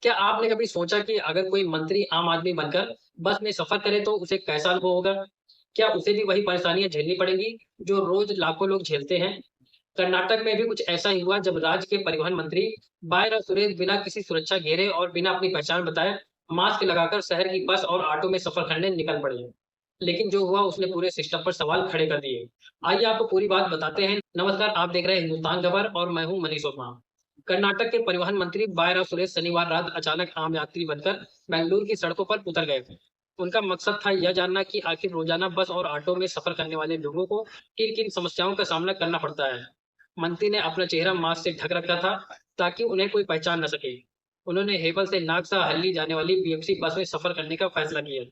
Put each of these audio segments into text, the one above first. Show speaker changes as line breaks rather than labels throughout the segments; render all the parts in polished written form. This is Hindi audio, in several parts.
क्या आपने कभी सोचा कि अगर कोई मंत्री आम आदमी बनकर बस में सफर करे तो उसे कैसा अनुभव होगा? क्या उसे भी वही परेशानियां झेलनी पड़ेंगी जो रोज लाखों लोग झेलते हैं? कर्नाटक में भी कुछ ऐसा ही हुआ जब राज्य के परिवहन मंत्री बायरा सुरेश बिना किसी सुरक्षा घेरे और बिना अपनी पहचान बताए मास्क लगाकर शहर की बस और ऑटो में सफर करने निकल पड़े। लेकिन जो हुआ उसने पूरे सिस्टम पर सवाल खड़े कर दिए। आइए आपको पूरी बात बताते हैं। नमस्कार, आप देख रहे हैं हिंदुस्तान खबर और मैं हूं मनीष वर्मा। कर्नाटक के परिवहन मंत्री बायरा सुरेश शनिवार रात अचानक आम यात्री बनकर बेंगलुरु की सड़कों पर उतर गए थे। उनका मकसद था यह जानना कि आखिर रोजाना बस और ऑटो में सफर करने वाले लोगों को किन किन समस्याओं का सामना करना पड़ता है। मंत्री ने अपना चेहरा मास्क से ढक रखा था ताकि उन्हें कोई पहचान न सके। उन्होंने हेबल से नागसा हल्ली जाने वाली बीएमसी बस में सफर करने का फैसला किया।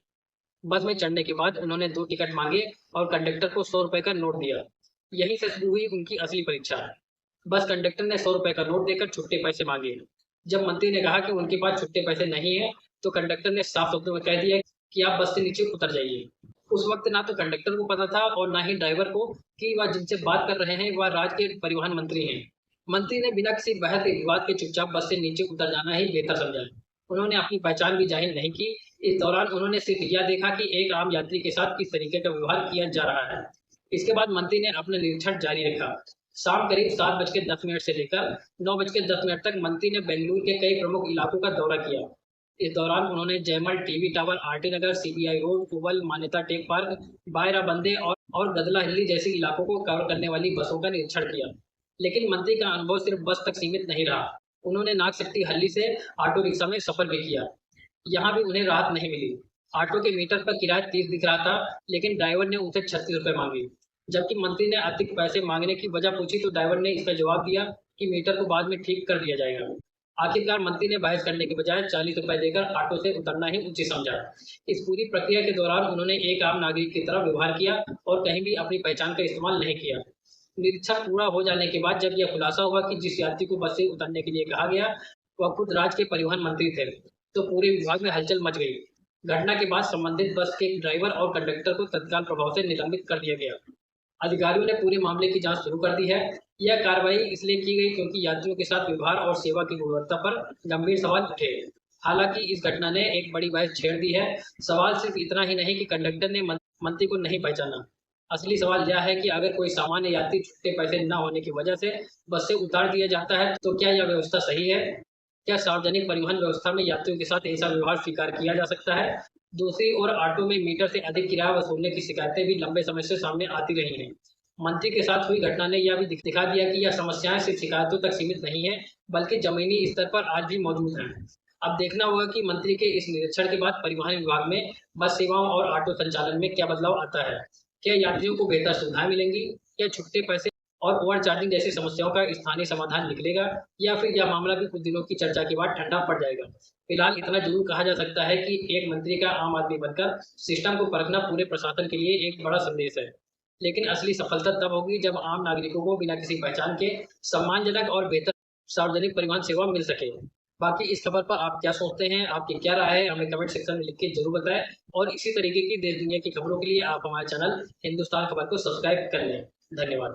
बस में चढ़ने के बाद उन्होंने 2 टिकट माँगे और कंडक्टर को ₹100 का नोट दिया। यहीं से शुरू हुई उनकी असली परीक्षा। बस कंडक्टर ने ₹100 का नोट देकर छुट्टे पैसे माँगे। जब मंत्री ने कहा कि उनके पास छुट्टे पैसे नहीं हैं, तो कंडक्टर ने साफ शब्दों में कह दिया कि आप बस से नीचे उतर जाइए। उस वक़्त ना तो कंडक्टर को पता था और ना ही ड्राइवर को कि वह जिनसे बात कर रहे हैं, वह राज्य के परिवहन मंत्री हैं। मंत्री ने बिना किसी बहस विवाद के चुपचाप बस से नीचे उतर जाना ही बेहतर समझा। उन्होंने अपनी पहचान भी जाहिर नहीं की। इस दौरान उन्होंने सिर्फ यह देखा कि एक आम यात्री के साथ किस तरीके का व्यवहार किया जा रहा है। इसके बाद मंत्री ने अपना निरीक्षण जारी रखा। शाम करीब 7:10 से लेकर 9:10 तक मंत्री ने बेंगलुरु के कई प्रमुख इलाकों का दौरा किया। इस दौरान उन्होंने जयमल, टीवी टावर, आरटी नगर, सीबीआई रोड, कोवल, मान्यता टेक पार्क, बायरा बंदे और गदला हिल्ली जैसे इलाकों को कवर करने वाली बसों का निरीक्षण किया। लेकिन मंत्री का अनुभव सिर्फ बस तक सीमित नहीं रहा। उन्होंने नागशक्ति हल्ली से ऑटो रिक्शा में सफर भी किया। यहाँ भी उन्हें राहत नहीं मिली। ऑटो के मीटर पर किराया 30 दिख रहा था, लेकिन ड्राइवर ने उनसे ₹36 मांगे। जबकि मंत्री ने अतिरिक्त पैसे मांगने की वजह पूछी तो ड्राइवर ने इसका जवाब दिया कि मीटर को बाद में ठीक कर दिया जाएगा। आखिरकार मंत्री ने बहस करने के बजाय ₹40 देकर ऑटो से उतरना ही उचित समझा। इस पूरी प्रक्रिया के दौरान उन्होंने एक आम नागरिक की तरह व्यवहार किया और कहीं भी अपनी पहचान का इस्तेमाल नहीं किया। निरीक्षण पूरा हो जाने के बाद जब यह खुलासा हुआ कि जिस यात्री को बस से उतरने के लिए कहा गया, वह खुद राज्य के परिवहन मंत्री थे, तो पूरे विभाग में हलचल मच गई। घटना के बाद संबंधित बस के ड्राइवर और कंडक्टर को तत्काल प्रभाव से निलंबित कर दिया गया। अधिकारियों ने पूरे मामले की जांच शुरू कर दी है। यह कार्रवाई इसलिए की गई क्योंकि यात्रियों के साथ व्यवहार और सेवा की गुणवत्ता पर गंभीर सवाल उठे। हालांकि इस घटना ने एक बड़ी बहस छेड़ दी है। सवाल सिर्फ इतना ही नहीं कि कंडक्टर ने मंत्री को नहीं पहचाना। असली सवाल यह है कि अगर कोई सामान्य यात्री छुट्टे पैसे न होने की वजह से बस से उतार दिया जाता है, तो क्या यह व्यवस्था सही है? क्या सार्वजनिक परिवहन व्यवस्था में यात्रियों के साथ ऐसा व्यवहार स्वीकार किया जा सकता है? दूसरी ओर ऑटो में मीटर से अधिक किराया वसूलने की शिकायतें भी लंबे समय से सामने आती रही हैं। मंत्री के साथ हुई घटना ने यह भी दिखा दिया कि यह समस्याएं सिर्फ शिकायतों तक सीमित नहीं है, बल्कि जमीनी स्तर पर आज भी मौजूद हैं। अब देखना होगा कि मंत्री के इस निरीक्षण के बाद परिवहन विभाग में बस सेवाओं और ऑटो संचालन में क्या बदलाव आता है। क्या यात्रियों को बेहतर सुविधाएं मिलेंगी? क्या छुट्टे पैसे और ओवर चार्जिंग जैसी समस्याओं का स्थानीय समाधान निकलेगा, या फिर यह मामला भी कुछ दिनों की चर्चा के बाद ठंडा पड़ जाएगा? फिलहाल इतना जरूर कहा जा सकता है कि एक मंत्री का आम आदमी बनकर सिस्टम को परखना पूरे प्रशासन के लिए एक बड़ा संदेश है। लेकिन असली सफलता तब होगी जब आम नागरिकों को बिना किसी पहचान के सम्मानजनक और बेहतर सार्वजनिक परिवहन सेवा मिल सके। बाकी इस खबर पर आप क्या सोचते हैं? आपकी क्या राय है? हमें कमेंट सेक्शन में लिख के जरूर बताएं। और इसी तरीके की देश दुनिया की खबरों के लिए आप हमारे चैनल हिंदुस्तान खबर को सब्सक्राइब कर लें। धन्यवाद।